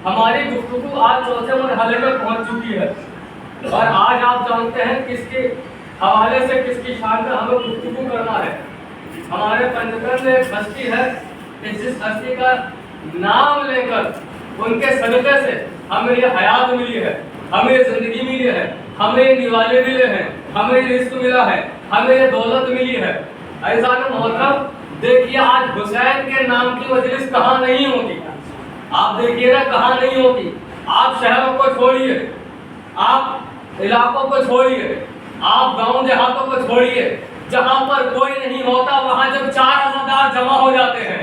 ہماری گفتگو آج چوتھے مرحلے میں پہنچ چکی ہے اور آج آپ جانتے ہیں کس کے حوالے سے کس کی شان میں ہمیں گفتگو کرنا ہے. ہمارے پنجتن میں ایک ہستی ہے کہ جس ہستی کا نام لے کر ان کے صدقے سے ہمیں یہ حیات ملی ہے, ہمیں یہ زندگی ملی ہے, ہمیں یہ نوالے ملے ہیں, ہمیں یہ رزق ملا ہے, ہمیں یہ دولت ملی ہے. عزیزان محترم, دیکھیے آج حسین کے نام کی مجلس کہاں نہیں ہوتی. آپ دیکھیے نا کہاں نہیں ہوتی. آپ شہروں کو چھوڑیے, آپ علاقوں کو چھوڑیے, آپ گاؤں دیہاتوں کو چھوڑیے, جہاں پر کوئی نہیں ہوتا وہاں جب 4 عزادار جمع ہو جاتے ہیں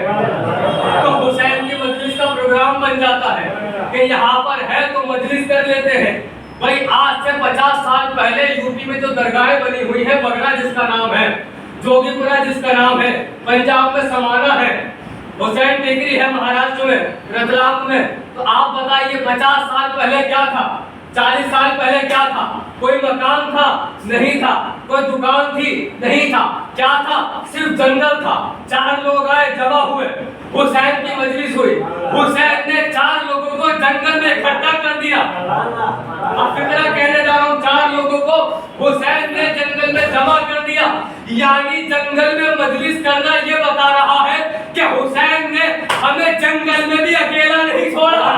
تو حسین کی مجلس کا پروگرام بن جاتا ہے کہ یہاں پر ہے تو مجلس کر لیتے ہیں. بھائی آج سے 50 سال پہلے یوپی میں جو درگاہیں بنی ہوئی ہے, بگڑا جس کا نام ہے, جوگی پورا جس کا نام ہے, پنجاب میں سمانا ہے, حسین ٹیکری ہے مہاراشٹر میں, رتلام میں, تو آپ بتائیے 50 سال پہلے کیا تھا, 40 سال پہلے کیا تھا؟ کوئی مکان تھا؟ نہیں تھا. کوئی دکان تھی؟ نہیں تھا. کیا تھا؟ صرف جنگل تھا. 4 لوگ آئے, جمع ہوئے, حسین کی مجلس ہوئی. حسین نے 4 لوگوں کو جنگل میں اکٹھا کر دیا. اب فکرہ کہنے جا رہا ہوں, 4 لوگوں کو حسین نے جنگل میں جمع کر دیا. یعنی جنگل میں مجلس کرنا یہ بتا رہا ہے کہ حسین نے ہمیں جنگل میں بھی اکیلا نہیں چھوڑا.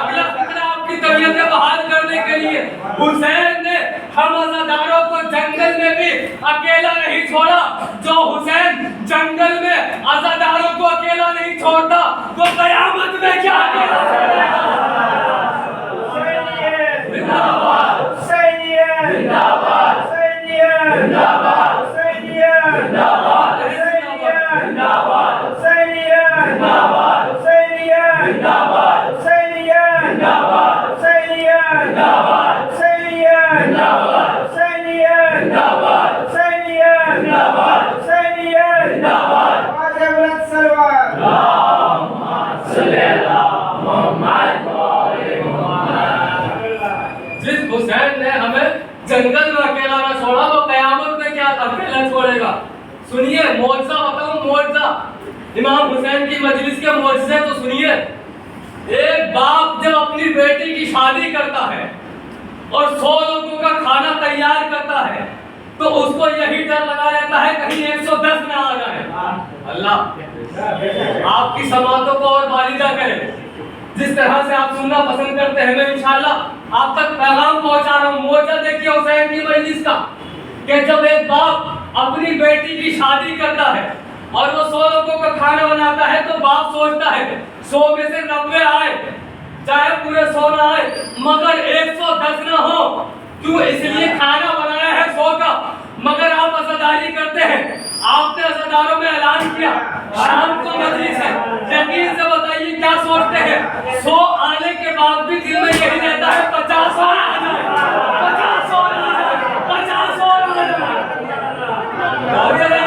اگلا فکرہ آپ کی طبیعتیں بحال کرنے کے لیے, حسین نے ہم عزاداروں کو جنگل میں بھی اکیلا نہیں چھوڑا. جو حسین جنگل میں عزاداروں کو اکیلا نہیں چھوڑتا وہ قیامت میں کیا اکیلا چھوڑے گا. زندہ باد حسینیت, زندہ باد حسینیت, زندہ باد حسینیت, زندہ باد حسینیت, زندہ باد حسینیت, زندہ باد حسینیت, زندہ باد حسینیت, زندہ باد حسینیت, زندہ باد حسینیت, زندہ باد حسینیت, زندہ باد حسینیت, زندہ باد حسینیت, زندہ باد. واجب السلام اللہم صلی علی محمد. جس حسین نے ہمیں جنگل میں اکیلا نہ چھوڑا وہ قیامت میں کیا اکیلا چھوڑے گا. سنیے معجزہ بتاؤں, معجزہ امام حسین کی مجلس کے معجزے تو سنیے. ایک باپ جب اپنی بیٹی کی شادی کرتا ہے اور 100 لوگوں کا کھانا تیار کرتا ہے تو اس کو یہی ڈر لگا رہتا ہے کہیں 110 نہ آ جائے. اللہ آپ کی سماعتوں کو اور بالیدہ کرے. جس طرح سے آپ سننا پسند کرتے ہیں میں انشاءاللہ آپ تک پیغام پہنچا رہا ہوں. معجزہ دیکھیے حسین کی مجلس کا کہ جب ایک باپ اپنی بیٹی کی شادی کرتا ہے اور وہ 100 لوگوں کا کھانا بناتا ہے تو باپ سوچتا ہے 100 میں سے 90 آئے, چاہے پورے 100 نہ آئے مگر 110 نہ ہو. کیوں؟ اس لیے کھانا بنایا ہے 100 کا. مگر آپ عزاداری کرتے ہیں, آپ نے عزاداروں میں اعلان کیا شام کو مجلس ہے. یقین سے بتائیے کیا سوچتے ہیں؟ 100 آنے کے بعد بھی دل میں یہی رہتا ہے 50 اور آ جائے, 50 اور آ جائے, 50 اور آ جائے.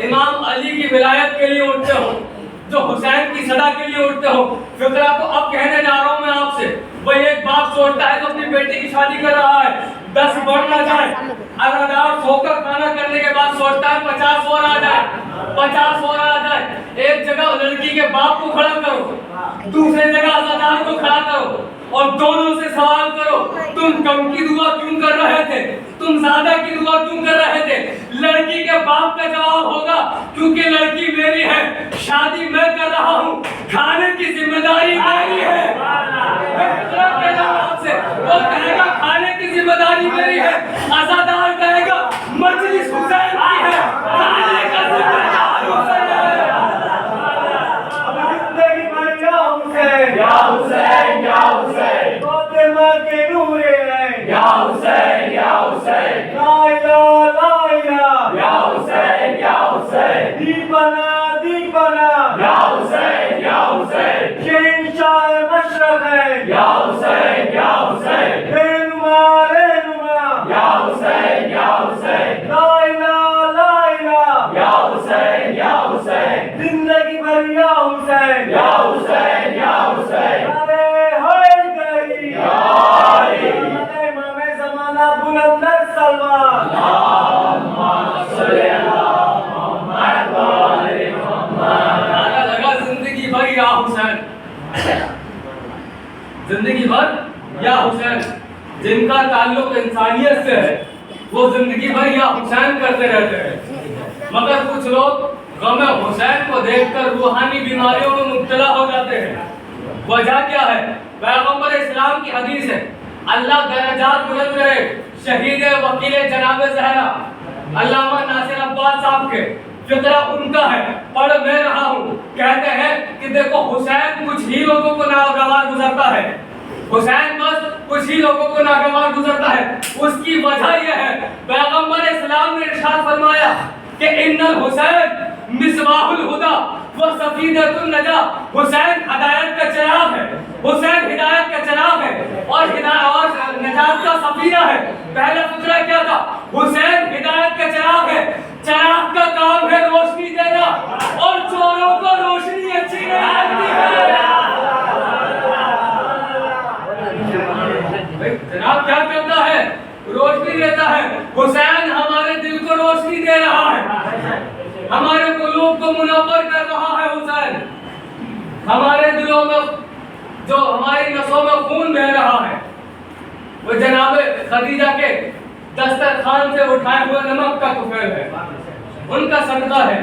امام علی کی ولایت کے لیے اٹھتے ہو, جو حسین کی صدا کے لیے اٹھتے ہو. فکرہ تو اب کہنے جا رہا ہوں میں آپ سے. وہی ایک باپ سوچتا ہے جو اپنی بیٹی کی شادی کر رہا ہے 10 بڑھ نہ جائے. عزادار 100 کا کھانا کرنے کے بعد سوچتا ہے 50 اور آ جائے, 50 اور آ جائے. ایک جگہ لڑکی کے باپ کو کھڑا کرو, دوسری جگہ عزادار کو کھڑا کرو اور دونوں سے سوال کرو تم کم کی دعا کیوں کر رہے تھے, تم زیادہ کی دعا کیوں کر رہے تھے. لڑکی کے باپ کا جواب ہوگا کیونکہ لڑکی میری ہے, شادی میں کر رہا ہوں, کھانے کی ذمہ داری میری ہے. وہ کہے گا کھانے کی ذمہ داری میری ہے, عزادار کہے گا مجلس حسین کی ہے, کھانے کا ذمہ دار حسین ہے. زندگی بھر یا حسین, یا حسین, فاطمہ کے نور ہیں, یا حسین, یا حسین, لا الہ, لا الہ, یا حسین, یا حسین, دیپنا, دیپنا, یا حسین, یا حسین, شہنشاہ حسین یا حسین یا حسین رہنما رہنما یا حسین یا حسین لا الہ لا الہ یا حسین یا حسین زندگی بھر یا حسین یا حسین یا حسین ارے ہوئے گئی یا علی امام زمانہ بلندر سلوان اللہم صلی علی محمد و آل محمد نعرہ لگا زندگی بھر یا حسین زندگی بھر یا حسین جن کا تعلق انسانیت سے ہے وہ زندگی بھر یا حسین کرتے رہتے ہیں مگر کچھ لوگ غم حسین کو دیکھ کر روحانی بیماریوں میں مبتلا ہو جاتے ہیں وجہ کیا ہے پیغمبر اسلام کی حدیث ہے اللہ درجات بلند کرے شہید وکیل جناب زہرا علامہ ناصر عباس صاحب کے فقرہ ان کا ہے پڑھ میں رہا ہوں کہتے ہیں کہ دیکھو حسین کچھ ہی لوگوں کو ناگوار گزرتا ہے حسین بس کچھ ہی لوگوں کو ناگوار گزرتا ہے اس کی وجہ یہ ہے پیغمبر اسلام نے ارشاد فرمایا کہ ان الحسین مصباح الہدی و سفینۃ النجاہ حسین ہدایت کا چراغ ہے حسین ہدایت کا چراغ ہے اور نجات کا سفینہ ہے پہلا فقرہ کیا تھا حسین ہدایت کا چراغ ہے چراغ کا کام ہے روشنی دینا اور چوروں کو روشنی اچھی نہیں لگتی ہے جناب کیا کرتا ہے روشنی دیتا ہے حسین ہمارے دل کو روشنی دے رہا ہے ہمارے قلوب کو منور کر رہا ہے حسین ہمارے دلوں میں جو ہماری نسوں میں خون بہ رہا ہے وہ جناب خدیجہ کے دسترخوان سے اٹھائے ہوئے نمک کا طفیل ہے ان کا صدقہ ہے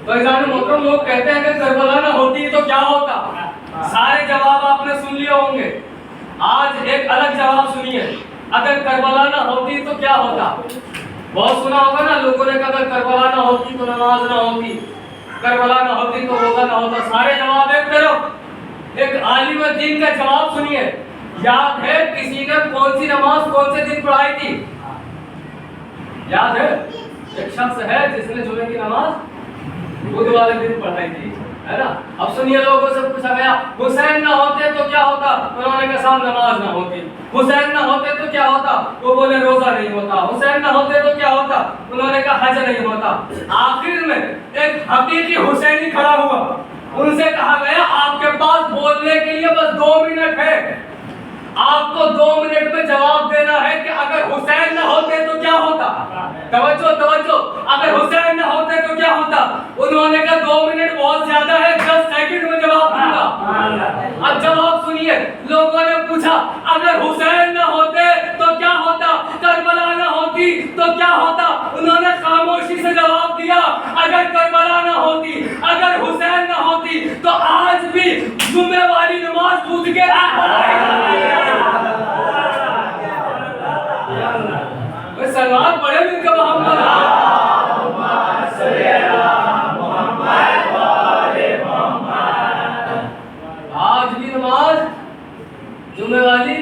فیضان محترم لوگ کہتے ہیں کہ کربلا نہ ہوتی تو کیا ہوتا سارے جواب آپ نے سن لیے ہوں گے آج ایک الگ جواب سنیے اگر کربلا نہ ہوتی تو کیا ہوتا بہت سنا ہوگا نا لوگوں نے کہا اگر کربلا نہ ہوتی تو نماز نہ ہوتی کربلا نہ ہوتی تو روزہ نہ ہوتا سارے جواب ایک طرف ایک عالم دین کا جواب سنیے یاد ہے کسی نے کون سی نماز کون سے دن پڑھائی تھی یاد ہے ایک شخص ہے جس نے جمعے کی نماز بدھ والے دن پڑھائی تھی ہے نا اب سنیے لوگوں سے پوچھا گیا حسین نہ ہوتے تو کیا ہوتا انہوں نے کہا صاحب نماز نہ ہوتی حسین نہ ہوتے تو کیا ہوتا وہ بولے روزہ نہیں ہوتا حسین نہ ہوتے تو کیا ہوتا انہوں نے کہا حج نہیں ہوتا آخر میں ایک حقیقی حسینی کھڑا ہوا ان سے کہا گیا آپ کے پاس بولنے کے لیے بس 2 منٹ ہے آپ کو 2 منٹ میں جواب دینا ہے کہ اگر حسین نہ ہوتے تو کیا ہوتا توجہ توجہ اگر حسین نہ ہوتے تو کیا ہوتا انہوں نے کہا 2 منٹ بہت زیادہ ہے 10 سیکنڈ میں جواب دوں گا اب جواب سنیے لوگوں نے پوچھا اگر حسین نہ ہوتے تو کیا ہوتا کربلا نہ ہوتی تو کیا ہوتا انہوں نے خاموشی سے جواب دیا اگر کربلا نہ ہوتی اگر حسین نہ ہوتی تو آج بھی جمعے والی نماز بدھ کے سلوات پڑھے ان کا محمد آج بھی نماز جمعے والی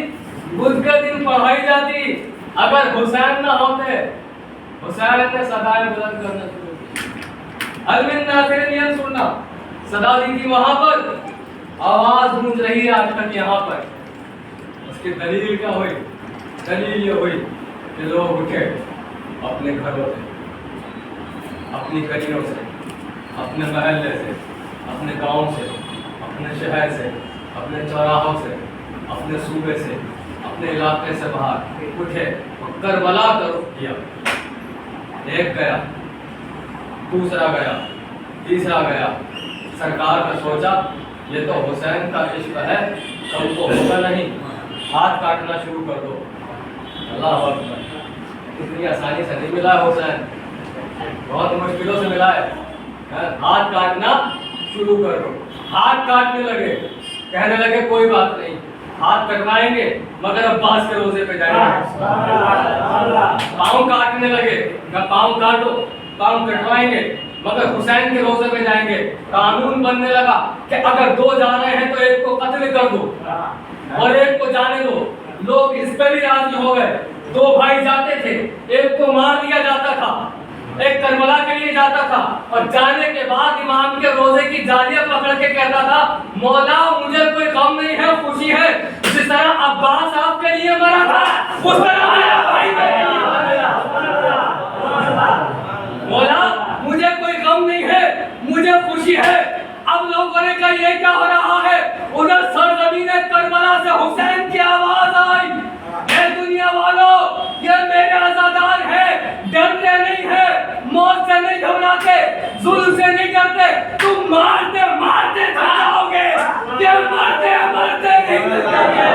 بدھ کے دن پڑھائی جاتی اگر حسین نہ ہوتے حسین نے صدائیں بلند کرنا شروع کی علم ناصر نہیں سننا صدا دی تھی وہاں پر آواز گونج رہی ہے آج تک یہاں پر اس کی دلیل کیا ہوئی دلیل یہ ہوئی کہ لوگ اٹھے اپنے گھروں سے اپنی گلیوں سے اپنے محلے سے اپنے گاؤں سے اپنے شہر سے اپنے چوراہوں سے اپنے صوبے سے اپنے علاقے سے باہر اٹھے کربلا کا رخ کیا ایک گیا دوسرا گیا تیسرا گیا سرکار نے سوچا یہ تو حسین کا عشق ہے سب کو ہوگا نہیں ہاتھ کاٹنا شروع کر دو اللہ اکبر اتنی آسانی سے نہیں ملا ہے حسین بہت مشکلوں سے ملا ہے ہاتھ کاٹنا شروع کر دو ہاتھ کاٹنے لگے کہنے لگے کوئی بات نہیں ہاتھ کٹوائیں گے مگر عباس کے روزے پہ جائیں گے پاؤں کاٹنے لگے پاؤں کاٹو پاؤں کٹوائیں گے مگر حسین کے روزے پہ جائیں گے قانون بننے لگا کہ اگر 2 جا رہے ہیں تو ایک کو قتل کر دو اور ایک کو جانے دو لوگ اس پہ بھی راضی ہو گئے 2 بھائی جاتے تھے ایک کو مار دیا جاتا تھا ایک کربلا کے لیے جاتا تھا اور جانے کے بعد امام کے روزے کی جالیاں پکڑ کے کہتا تھا مولا مجھے کوئی غم نہیں ہے خوشی ہے جس طرح عباس آپ کے لیے مرا تھا اس طرح میرا بھائی میرے لیے مرا۔ مولا مجھے کوئی غم نہیں ہے، مجھے خوشی ہے۔ اب لوگوں نے کہا یہ کیا ہو رہا ہے؟ ادھر سرزمین کربلا سے حسین کی آواز آئی، اے دنیا والوں یہ میرے عزادار ہیں، ڈرتے نہیں ہیں، موت سے نہیں گھبراتے، ظلم سے نہیں ڈرتے، تم مارتے مارتے جاؤ گے، یہ مرتے مرتے نہیں ملیں گے۔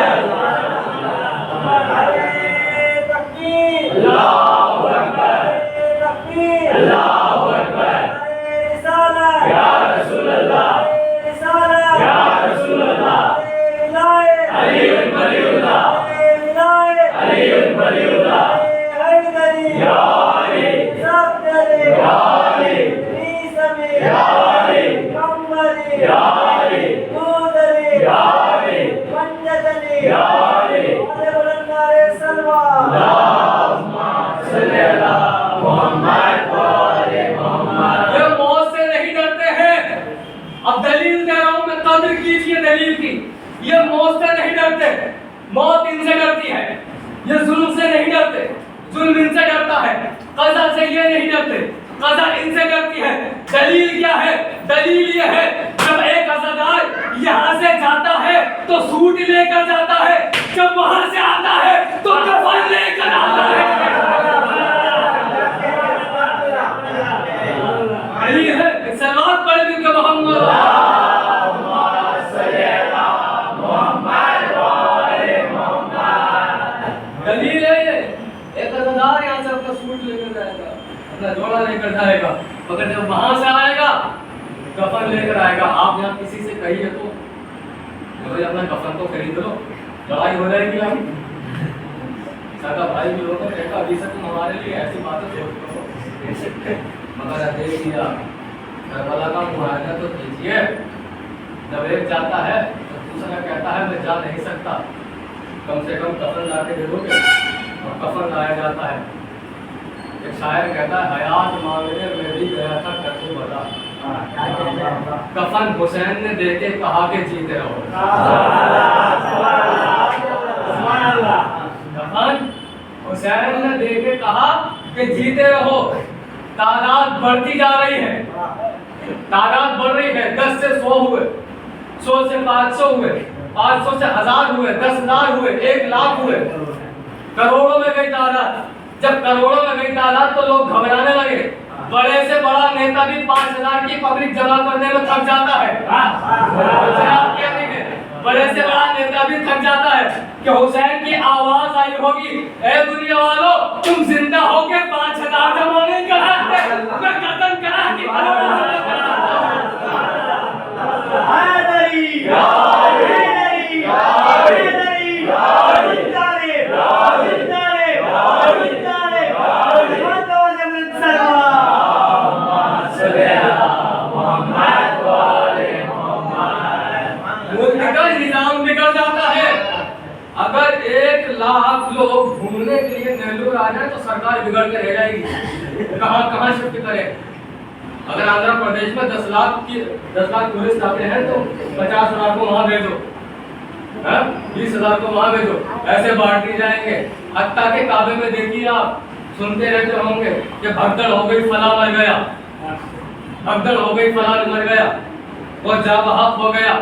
اللہ اکبر، اللہ اکبر، یا رسول اللہ، یا رسول اللہ، علی ولی اللہ، علی ولی اللہ، یا علی، یا علی، یا علی، یا علی، یا علی، یا علی، اللہم صلی علی محمد وآل محمد۔ یہ موت سے نہیں ڈرتے ہیں، اب دلیل دے رہا ہوں میں، قدر کیجئے دلیل کی۔ یہ موت سے نہیں ڈرتے، موت ان سے ڈرتی ہے۔ یہ ظلم سے نہیں ڈرتے، ظلم ان سے ڈرتا ہے۔ قضا سے یہ نہیں ڈرتے، قضا ان سے ڈرتی ہے۔ دلیل کیا ہے؟ دلیل یہ ہے جب ایک عزادار یہاں سے جاتا ہے تو سوٹ لے کر جاتا ہے، جب وہاں سے آتا ہے تو کفن لے کر آتا ہے۔ علی ہے صلوات پڑھ بھی کہ محمد دلیل ہے یہ۔ ایک عزادار یہاں سے اپنا سوٹ لے کر جائے گا، اپنا جوڑا لے کر جائے گا، مگر جب وہاں سے آئے گا کفن لے کر آئے گا۔ آپ یہاں کسی سے کہیے تو مجھے اپنا کفن تو خرید لو، لڑائی ہو جائے گی۔ سگا بھائی بھی لوگوں نے دیکھا ابھی سے تم ہمارے لیے ایسی باتیں سوچتے ہو، مگر دیکھ لیا کربلا کا معاہدہ تو کیجیے۔ جب ایک جاتا ہے تو دوسرا کہتا ہے میں جا نہیں سکتا، کم سے کم کفن لا کے دے دو گے، اور کفن لایا جاتا ہے۔ ایک شاعر کہتا ہے حیات مانگنے میں بھی گیا تھا کرتے بتا، کفن حسین نے دے کے کہا کہ جیتے رہو۔ کفن حسین نے دے کے کہا کہ جیتے رہو۔ تعداد بڑھتی جا رہی ہے، تعداد بڑھ رہی ہے، 10 سے 100 ہوئے، 100 سے 500 ہوئے، 500 سے 1000 ہوئے، 10,000 ہوئے، 1,00,000 ہوئے، کروڑوں میں گئی تعداد۔ جب کروڑوں میں گئی تعداد تو لوگ گھبرانے لگے۔ بڑے سے بڑا نیتا بھی 5,000 کی پبلک جمع کرنے میں تھک جاتا ہے۔ بڑے سے بڑا نیتا بھی تھک جاتا ہے کہ حسین کی آواز آئی ہوگی، اے دنیا والوں تم زندہ ہو کے 5,000 جمع نہیں کر سکتے، میں قتل کرا کے نظام بگڑ جاتا ہے۔ اگر 1,00,000 لوگ گھومنے کے لیے نیلور آ جائیں تو سرکار بگڑ کے رہ جائے گی، کہاں کہاں شفٹ کرے۔ اگر آندھرا پردیش میں 10 لاکھ ٹورسٹ آتے ہیں تو 50,000 کو وہاں بھیجو، 20,000 کو وہاں بھیجو، ایسے بانٹے جائیں گے۔ حتیٰ کہ کعبے میں دیکھیے آپ سنتے رہتے ہوں گے کہ بھگدڑ ہو گئی فلاں مر گیا، بھگدڑ ہو گئی فلاں مر گیا، اور جا بحق ہو گیا۔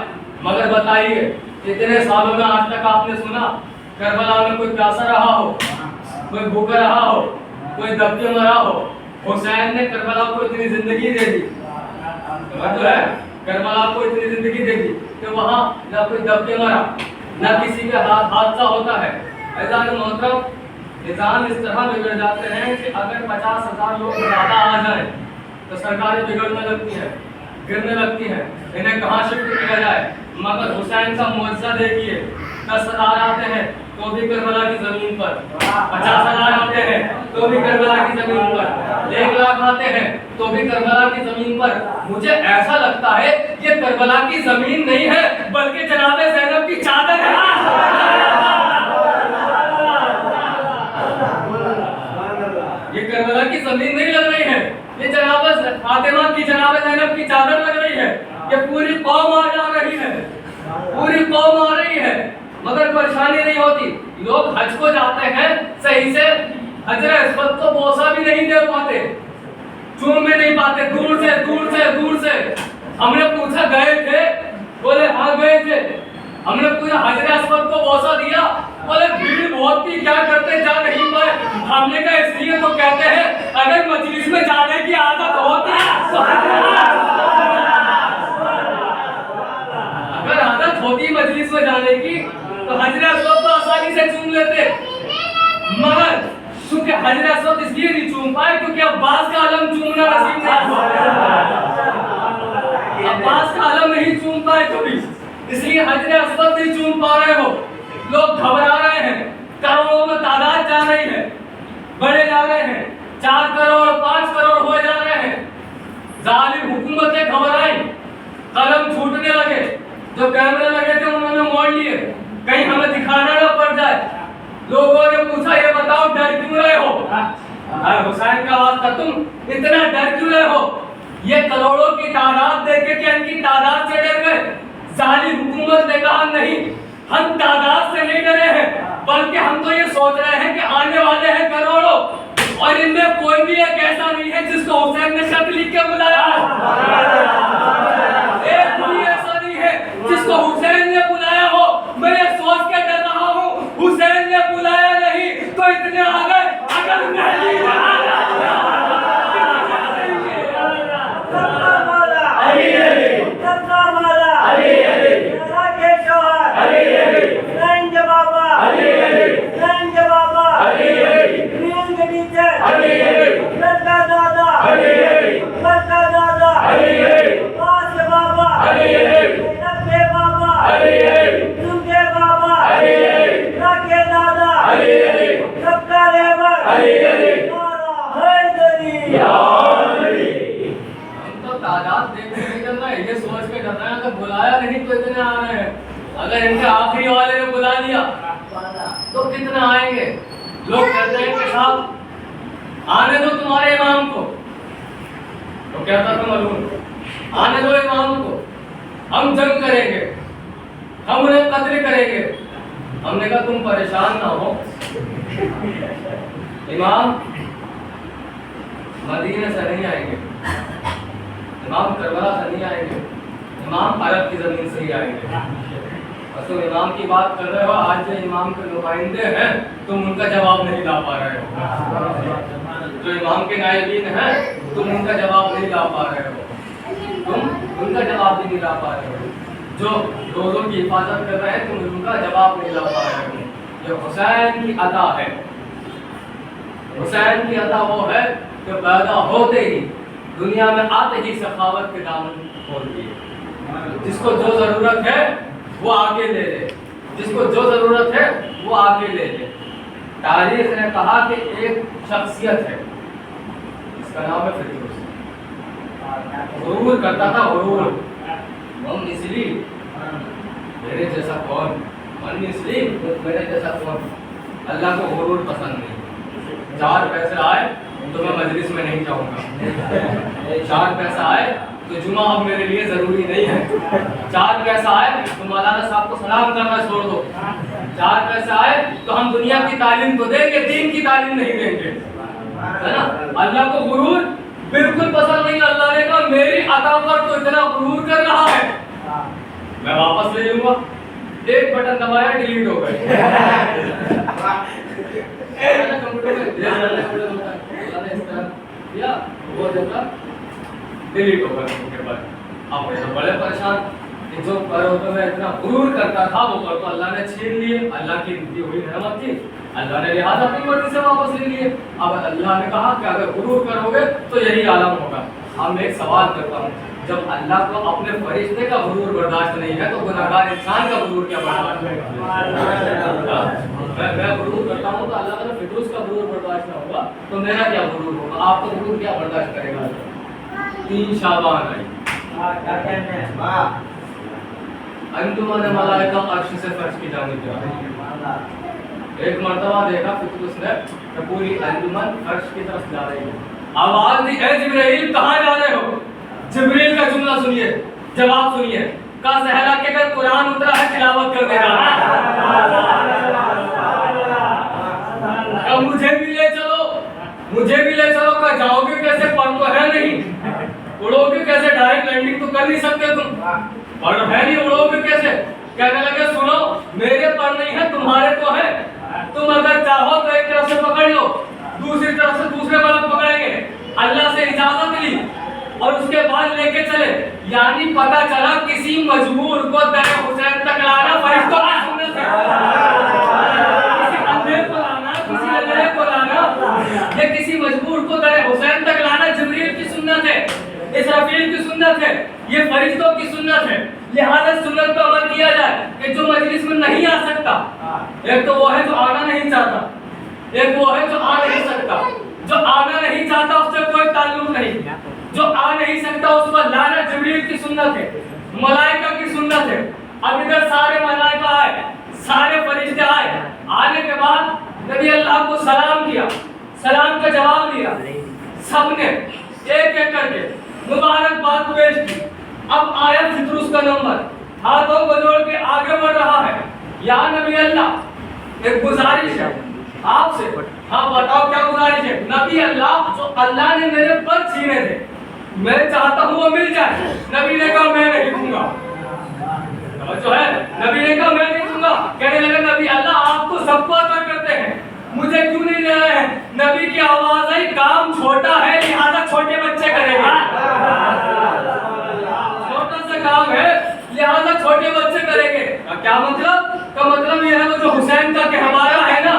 مگر بتائیے اتنے سالوں میں آج تک آپ نے سنا کربلا میں کوئی پیاسا رہا ہو، کوئی بھوکا رہا ہو، کوئی دب کے مرا ہو؟ حسین نے کربلا کو اتنی زندگی دے دی، مطلب ہے کربلا کو اتنی زندگی دے دی کہ وہاں نہ کوئی دب کے مرا، نہ کسی کے حادثہ ہوتا ہے۔ عزیزان محترم، نظام اس طرح بگڑ جاتے ہیں کہ اگر 50,000 لوگ زیادہ آ جائیں تو سرکاریں بگڑنے لگتی ہیں، گرنے لگتی ہیں، انہیں کہاں شفٹ کیا جائے۔ مگر حسین کا معجزہ دیکھیے، 10,000 آتے ہیں تو بھی کربلا کی زمین پر، 50,000 آتے ہیں تو بھی کربلا کی زمین پر، 1,00,000 آتے ہیں تو بھی کربلا کی زمین پر۔ مجھے ایسا لگتا ہے یہ کربلا کی زمین نہیں ہے بلکہ جناب زینب کی چادر ہے۔ یہ کربلا کی زمین نہیں لگ رہی ہے، یہ جناب فاطمہ کی، جناب زینب کی چادر لگ رہی ہے۔ یہ پوری قوم آ جا رہی ہے، پوری قوم آ رہی ہے۔ مگر پریشانی نہیں ہوتی. لوگ حج کو جاتے ہیں صحیح سے حجر اسود کو بوسہ بھی نہیں دے پاتے, چوم میں نہیں پاتے, دور سے دور سے دور سے. ہم نے پوچھا گئے تھے؟ بولے ہاں گئے تھے. ہم نے پوچھا حجر اسود کو بوسہ دیا؟ بولے بھیڑ بہت تھی, کیا کرتے, جا نہیں پائے. ہم نے کہا اس لیے تو کہتے ہیں اگر مجلس میں جانے کی عادت ہوتی ہے, اگر عادت ہوتی مجلس میں جانے کی تو حجر اسود کو آسانی سے چوم لیتے. مگر چونکہ حجر اسود اس لیے نہیں چوم پائے کیونکہ عباس کا علم چومنا نصیب نہیں ہوا. عباس کا علم نہیں چوم پائے کبھی, اس لیے حجر اسود نہیں چوم پا رہے ہو. لوگ گھبرا رہے ہیں, کروڑوں میں تعداد جا رہی ہے, بڑے جا رہے ہیں, 4 کروڑ 5 کروڑ ہو جا رہے ہیں. ظالم حکومتیں گھبرائیں, قلم چھوٹنے لگے, جو کیمرے لگے تھے انہوں نے موڑ لیے, کہیں ہمیں دکھانا نہ پڑ جائے. لوگوں نے پوچھا یہ بتاؤ ڈر کیوں رہے ہو؟ حسین کا واسطہ تم اتنا ڈر کیوں رہے ہو؟ یہ کروڑوں کی تعداد دیکھ کے کہ ان کی تعداد سے ڈر گئے. ظالم حکومت نے کہا نہیں, ہم تعداد سے نہیں ڈرے ہیں, بلکہ ہم تو یہ سوچ رہے ہیں کہ آنے والے ہیں کروڑوں, اور ان میں کوئی بھی ایک ایسا نہیں ہے جس کو حسین نے شرط لکھ کے بلایا. ایک بھی ایسا نہیں ہے جس کو حسین نے بلایا ہو. میں یہ سوچ کے ڈر رہا ہوں حسین نے بلایا نہیں تو اتنے آ گئے. اگر نہیں بلایا نہیں تو اتنے آ رہے ہیں. اگر ان کے آخری والے نے بلا لیا تو کتنے آئیں گے؟ لوگ کہتے ہیں کہ صاحب آنے دو تمہارے امام کو. تو کہتا تھا معلوم, آنے دو امام کو, ہم جنگ کریں گے, ہم انہیں قتل کریں گے. ہم نے کہا تم پریشان نہ ہو, امام مدینے سے نہیں آئیں گے, امام کربلا سے نہیں آئیں گے, امام عرب کی زمین سے ہی آئیں گے. بس تم امام کی بات کر رہے ہو, آج جو امام کے نمائندے ہیں تم ان کا جواب نہیں لا پا رہے ہو. جو امام کے نائبین ہیں تم ان کا جواب نہیں لا پا رہے ہو, تم ان کا جواب بھی نہیں لا پا رہے ہو. جو روزوں کی حفاظت کر رہے ہیں تم ان کا جواب نہیں لا پا رہے ہو. یہ حسین کی عطا ہے. حسین کی عطا وہ ہے کہ پیدا ہوتے ہی دنیا میں آتے ہی سخاوت کے دامن کھول دیے. جس کو جو ضرورت ہے وہ آگے لے لے, جس کو جو ضرورت ہے وہ آگے لے لے. تاریخ نے کہا کہ ایک شخصیت ہے, اس کا نام ہے فردوس. غرور کرتا تھا, غرور. من نسلی میرے جیسا کون, من نسلی میرے جیسا کون. اللہ کو غرور پسند نہیں. 4 پیسے آئے تو میں مجلس میں نہیں جاؤں گا, 4 پیسہ آئے تو جمعہ اب میرے لیے ضروری نہیں ہے. 4 پیسہ آئے تو مولانا صاحب کو سلام کرنا چھوڑ دو. 4 پیسہ آئے تو ہم دنیا کی تعلیم تو دیں گے, دین کی تعلیم نہیں دیں گے, ہے نا. اللہ کو غرور بالکل پسند نہیں. اللہ نے کہا میری عطا پر تو اتنا غرور کر رہا ہے, میں واپس لے لوں گا. ایک بٹن دبایا, ڈیلیٹ ہو گئے. ڈیلیٹ ہو گئے. اب بڑے پریشان, جو پروتوں میں اتنا غرور کرتا تھا وہ پر تو اللہ نے چھین لیے. اللہ کی دی ہوئی رحمت تھی, اللہ نے لہٰذا اپنی مرضی سے واپس لے لیے. اب اللہ نے کہا کہ اگر غرور کرو گے تو یہی عالم ہوگا. اب میں ایک سوال کرتا ہوں, جب اللہ کو اپنے فرشتے کا غرور برداشت نہیں ہے تو گناہگار انسان کا غرور کیا برداشت ہوگا؟ میں غرور کرتا ہوں تو اللہ کا فردوس کا غرور برداشت نہ ہوگا تو میرا کیا غرور ہوگا؟ آپ کا غرور کیا برداشت کرے گا؟ 3 شعبان آئی, انجمن ملائکہ عرش سے فرش کی جانب جا رہی. ایک مرتبہ دیکھا فردوس نے کہ پوری انجمن فرش کی طرف جا رہی ہے. آواز دی, اے جبرائیل کہاں جا رہے ہو؟ جبریل کا جملہ سنیے, جواب سنیے. کا صحرا کے اگر قرآن اترا ہے تلاوت کرنے جا رہا ہے. مجھے بھی لے چلو، مجھے بھی لے چلو. کہ جاؤ گے کیسے؟ پر تو ہے نہیں. اڑو گے کیسے؟ ڈائریکٹ لینڈنگ تو کر نہیں سکتے تم. پر ہے نہیں، اڑو گے کیسے؟ کہنے لگے سنو میرے پر نہیں ہے، تمہارے تو ہے. تم اگر چاہو تو ایک طرف سے پکڑ لو، دوسری طرف سے دوسرے والا پکڑیں گے. اللہ سے اجازت لی اور اس کے بعد لے کے چلے. یعنی پتہ چلا کسی مجبور کو در حسین تک لانا فرشتوں کی سنت ہے. کسی اندھے کو لانا، کسی اندھے کو لانا، یا کسی مجبور کو در حسین تک لانا جبریل کی سنت ہے، اسرافیل کی سنت ہے، یہ فرشتوں کی سنت ہے. لہذا سنت پر عمل کیا جائے کہ جو مجلس میں نہیں آ سکتا، ایک تو وہ ہے جو آنا نہیں چاہتا، ایک وہ ہے جو آ نہیں سکتا. جو آنا نہیں چاہتا اس سے کوئی تعلق نہیں، جو آ نہیں سکتا اس پر لانا جبریل کی سنت ہے، ملائکہ کی سنت ہے. اب ادھر سارے ملائکہ آئے، سارے فرشتے آئے. آنے کے بعد نبی اللہ کو سلام کیا، سلام کا جواب دیا. سب نے ایک ایک کر کے مبارکباد پیش کی. اب آیا فطرس کا نمبر، ہاتھوں کو جوڑ کے آگے بڑھ رہا ہے. یا نبی اللہ ایک گزارش ہے آپ سے. ہاں بتاؤ کیا گزارش ہے؟ نبی اللہ جو اللہ نے میرے پر چھینے تھے میں چاہتا ہوں وہ مل جائے. نبی نے کہا میں نہیں دوں گا. جو ہے نبی نے کہا میں نہیں دوں گا. کہنے لگا نبی اللہ آپ تو سب کو عطا کرتے ہیں، مجھے کیوں نہیں دے رہے ہیں؟ نبی کی آواز آئی کام چھوٹا ہے لہذا چھوٹے بچے کریں گے. چھوٹا سا کام ہے لہذا چھوٹے بچے کریں گے. کیا مطلب؟ کا مطلب یہ ہے وہ جو حسین کا کہ ہمارا ہے نا،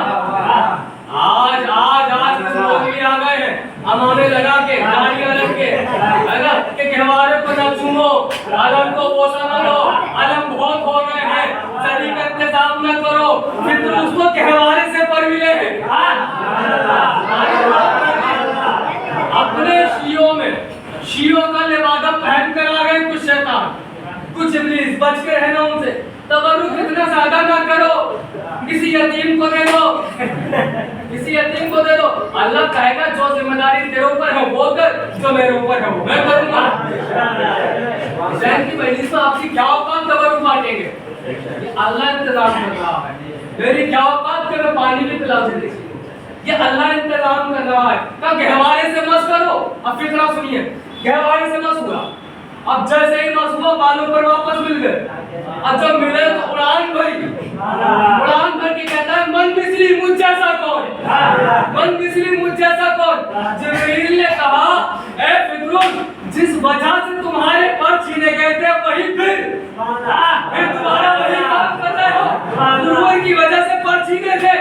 آج آج آج لوگ بھی آ گئے ہیں امانے لگا کے گاڑیاں رکھ کے، ہے نا، کہ ہمارے کو نہ چومو، علم کو بوسا نہ دو، علم بہت ہو گئے ہیں، صدی کا انتظام نہ کرو. پھر اس کو کہ ہمارے سے پر ملے ہیں. اپنے شیعوں میں شیعوں کا لبادہ پہن کر آ گئے کچھ شیطان، کچھ ابلیس. بچ کے رہنا ان سے. تبرک اتنا زیادہ نہ کرو، کسی یتیم کو دے دو، کسی یتیم کو دے دو. اللہ کہے گا جو ذمہ داری تیرے اوپر ہے وہ کر، جو میرے اوپر ہے وہ میں کروں گا. حسین کی مجلس میں آپ کی کیا اوقات تبرک بانٹیں گے؟ یہ اللہ انتظام کر رہا ہے. میری کیا اوقات کہ میں پانی بھی پلا دوں، یہ اللہ انتظام کر رہا ہے. کہا کہ ہمارے سے مس کرو. اب فطرہ سنیے، کہ ہمارے سے مس ہوا. اب جیسے ہی مس ہوا بالوں پر واپس مل گئے. اب جب ملے تو اڑان بھری، اڑان بھر کے کہتا ہے من مثلی مجھ جیسا کون، من مثلی مجھ جیسا کون. جبریل نے کہا اے فطرس جس وجہ سے تمہارے پر چھینے گئے تھے وہی پھر تمہارا وہی کام کر رہے ہو. غرور کی وجہ سے پر چھینے تھے،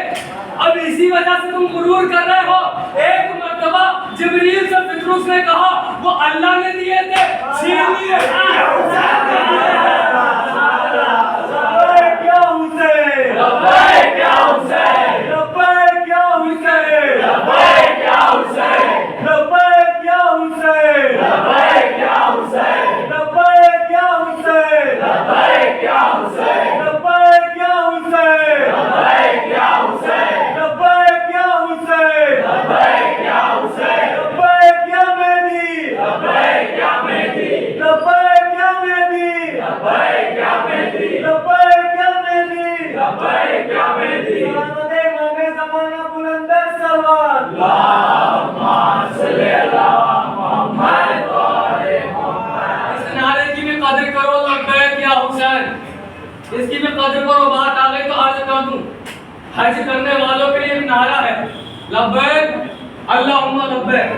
اب اسی وجہ سے تم غرور کر رہے ہو. ایک مرتبہ جبریل سے فطرس نے کہا وہ اللہ نے دیے تھے چھین لیے. اس کی میں قدر کرو. بات آ گئی تو عرض کر دوں. حج کرنے والوں کے لیے ایک نعرہ ہے لبیک اللہم لبیک.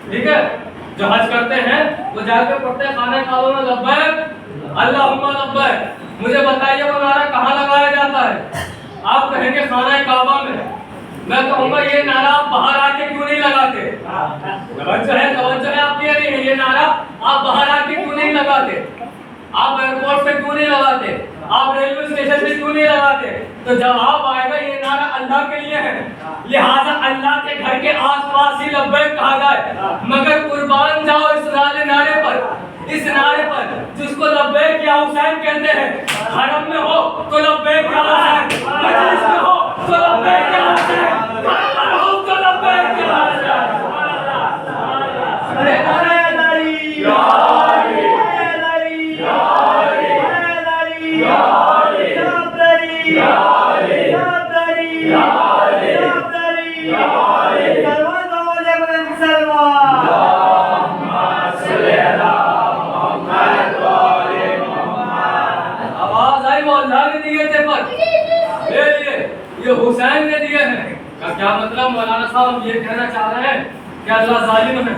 ٹھیک ہے، جو حج کرتے ہیں وہ جا کے پڑھتے ہیں خانہ کعبہ میں لبیک اللہم لبیک. مجھے بتائیے وہ نعرہ کہاں لگایا جاتا ہے؟ آپ کہیں گے خانہ کعبہ میں. میں کہوں گا یہ نعرہ آپ باہر آ کے کیوں نہیں لگاتے؟ توجہ ہے آپ کی نہیں ہے. یہ نعرہ آپ باہر آ کے کیوں نہیں لگاتے؟ آپ ایئرپورٹ پہ کیوں نہیں لگاتے؟ آپ ریلوے اسٹیشن پہ کیوں نہیں لگاتے؟ تو جواب آئے گا یہ نعرہ اللہ کے لیے ہے، لہٰذا اللہ کے گھر کے آس پاس ہی لبیک کہا جائے. مگر قربان جاؤ اس نعرے پر، اس نعرے پر جس کو لبیک یا حسین کہتے ہیں. حرم میں ہو تو لبیک یا حسین، مجلس میں ہو تو لبیک یا حسین، گھر پر ہو تو لبیک یا حسین. یا علی یا علی یا علی یا علی سلمان علیہ سلمان اللہم صلی علی محمد و آل محمد. آواز آئی وہ اللہ نے دیے تھے پر لے لیے یہ حسین نے دیے ہیں. کیا مطلب مولانا صاحب ہم یہ کہنا چاہ رہے ہیں کہ اللہ ظالم ہے؟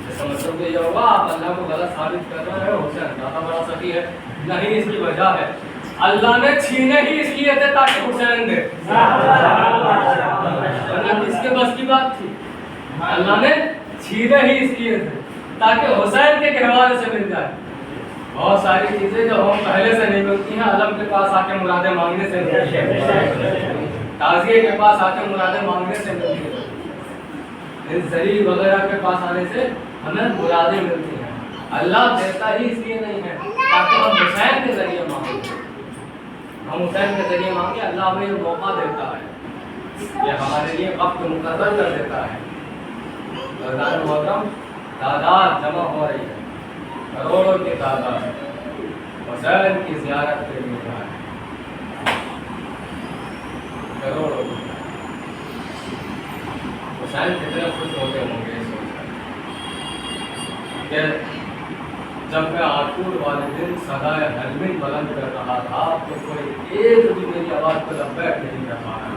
اس کا مطلب یہ ہوگا آپ اللہ کو غلط ثابت کر رہے ہیں. حسین زیادہ بڑا سخی ہے نہیں، اس کی وجہ ہے اللہ نے چھینے ہی اس لیے تھے تاکہ حسین دے، ورنہ کس کے بس کی بات تھی؟ اللہ نے چھینے ہی اس لیے تھے تاکہ حسین کے گہوارے سے مل جائے. بہت ساری چیزیں جو ہم پہلے سے نہیں ملتی ہیں علم کے پاس آ کے مرادیں مانگنے سے ملتی ہیں، تازیے کے پاس آ کے مرادیں مانگنے سے ملتی ہیں، زری وغیرہ کے پاس آنے سے ہمیں مرادیں ملتی ہیں. اللہ دیتا ہی اس لیے نہیں ہے تاکہ ہم حسین کے ذریعے مانگیں. ہم حسین کے ذریعے مانگے اللہ ہمیں یہ موقع دیتا ہے، یہ ہمارے لیے وقت مقرر کر دیتا ہے. محترم تعداد جمع ہو رہی ہے، کروڑوں کی تعداد حسین کی زیارت کے لیے جا رہے ہیں، کروڑوں کی. حسین کتنے خوش ہوتے ہوں گے اس وقت کہ جب میں عاشور والے دن صدائے حلمین بلند کر رہا تھا تو کوئی ایک بھی میری آواز کو لبیک نہیں کر پا رہا،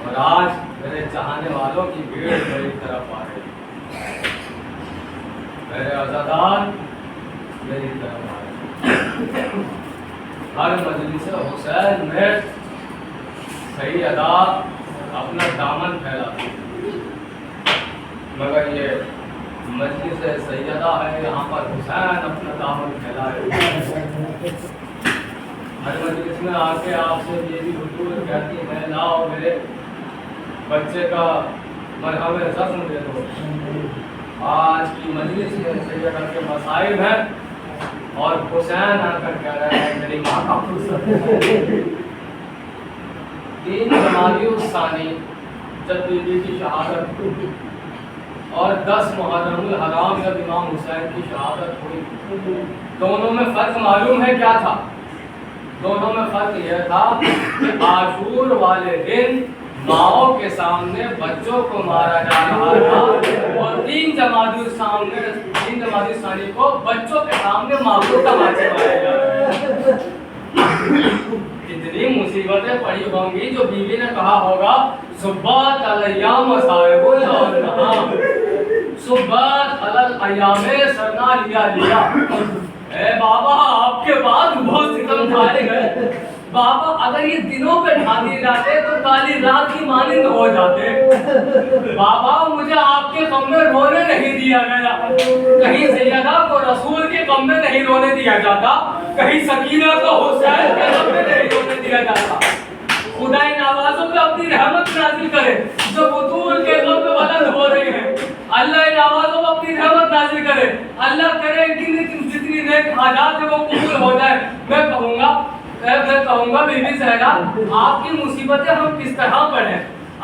اور آج میرے چاہنے والوں کی بھیڑ میری طرف آ رہی، میرے عزادار میری طرف آ رہے. ہر مجلس حسین میں سیدہ اپنا دامن پھیلاتی، مگر یہ مجلس سیدہ ہے یہاں پر حسین اپنا دامن پھیلائے. ہر مجلس میں آ کے آپ سے یہ بھی حضور کہتی ہے لاؤ میرے بچے کا مرہم زخم دے دو. آج کی مجلس میں سیدہ کے مصائب ہیں اور حسین آ کر کہہ رہے ہیں میری ماں کا فرصت ہے. 3 جمادی الثانی جب بیوی کی شہادت ہوئی اور 10 محرم الحرام جب امام حسین کی شہادت ہوئی، دونوں میں فرق معلوم ہے کیا تھا؟ دونوں میں فرق یہ تھا کہ عاشور والے دن ماؤں کے سامنے بچوں کو مارا جا رہا تھا اور 3 جمادی الثانی کو بچوں کے سامنے ماؤں کا مارا جا رہا ہے. کتنی مصیبتیں پڑی ہوں گی جو بیوی نے کہا ہوگا صبحات الایام صاحب النہام، صبحات الایام سرنا لیا لیا. اے بابا آپ کے بعد بہت ستم ڈھائے گئے بابا، اگر یہ دنوں پہ ڈھا جاتے تو کالی رات کی مانند ہو جاتے. بابا مجھے آپ کے غم میں رونے نہیں دیا گیا، کہیں سیدہ کو رسول کے غم میں نہیں رونے دیا جاتا، کہیں سکینہ کو حسین کے غم میں نہیں رونے دیا جاتا. خدا ان آوازوں پہ اپنی رحمت نازل کرے جو بطول کے غم میں بلند ہو رہی ہیں. اللہ ان آوازوں پہ اپنی رحمت نازل کرے. اللہ کرے کہ جتنی نیک حاجات ہیں وہ قبول ہو جائے. میں کہوں گا بی بی زہرا آپ کی مصیبتیں ہم کس طرح پڑھیں،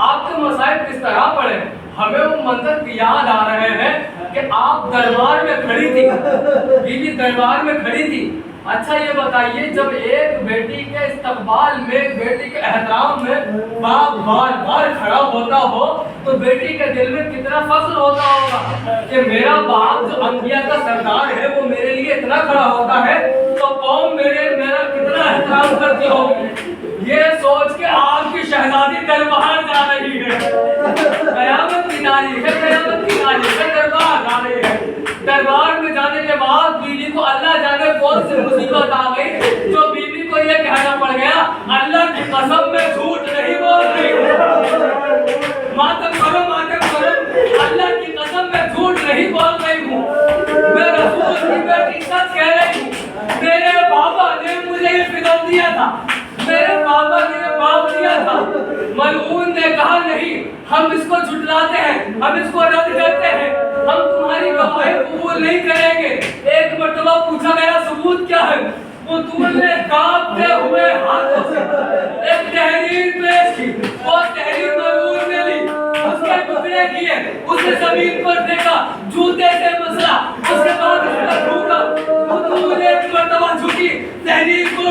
آپ کے مصائب کس طرح پڑھیں. ہمیں وہ منظر یاد آ رہے ہیں کہ آپ دربار میں کھڑی تھی، بی بی دربار میں کھڑی تھی. اچھا یہ بتائیے جب ایک بیٹی کے استقبال میں، ایک بیٹی کے احترام میں باپ بار بار کھڑا ہوتا ہو تو بیٹی کے دل میں کتنا فخر ہوتا ہوگا کہ میرا باپ جو انبیاء کا سردار ہے وہ میرے لیے اتنا کھڑا ہوتا ہے تو قوم میرا کتنا احترام کرتی ہوگی. یہ سوچ کے آپ کی شہزادی دربار جا رہی ہے، قیامت کی ناری ہے، قیامت کی ناری ہے، دربار جا رہی ہے. دربار میں جانے کے بعد بیوی کو اللہ جانے کون سی مصیبت آ گئی جو بیوی کو یہ کہنا پڑ گیا اللہ کی قسم میں جھوٹ نہیں بول رہی ہوں. ماتم کرو اللہ کی قسم میں جھوٹ نہیں بول رہی ہوں. میں رسول کی بیٹی سچ کہہ رہی ہوں. میرے بابا نے مجھے یہ فکر دیا تھا، میرے بابا نے باپ دیا تھا. ملعون نے کہا نہیں ہم اس کو جھٹلاتے ہیں، ہم اس کو رد کرتے ہیں، ہم تمہاری گواہی قبول نہیں کریں گے. ایک مرتبہ پوچھا گیا ثبوت کیا ہے؟ بطول نے کانپتے ہوئے ہاتھوں سے ایک تحریر پیش کی. وہ تحریر ملعون نے لی، اس کے ٹکڑے کیے، اسے زمین پر پھینکا، جوتے سے مسلا، اس کے بعد اس کا تھوکا. بطول ایک مرتبہ جھکی، تحریر کو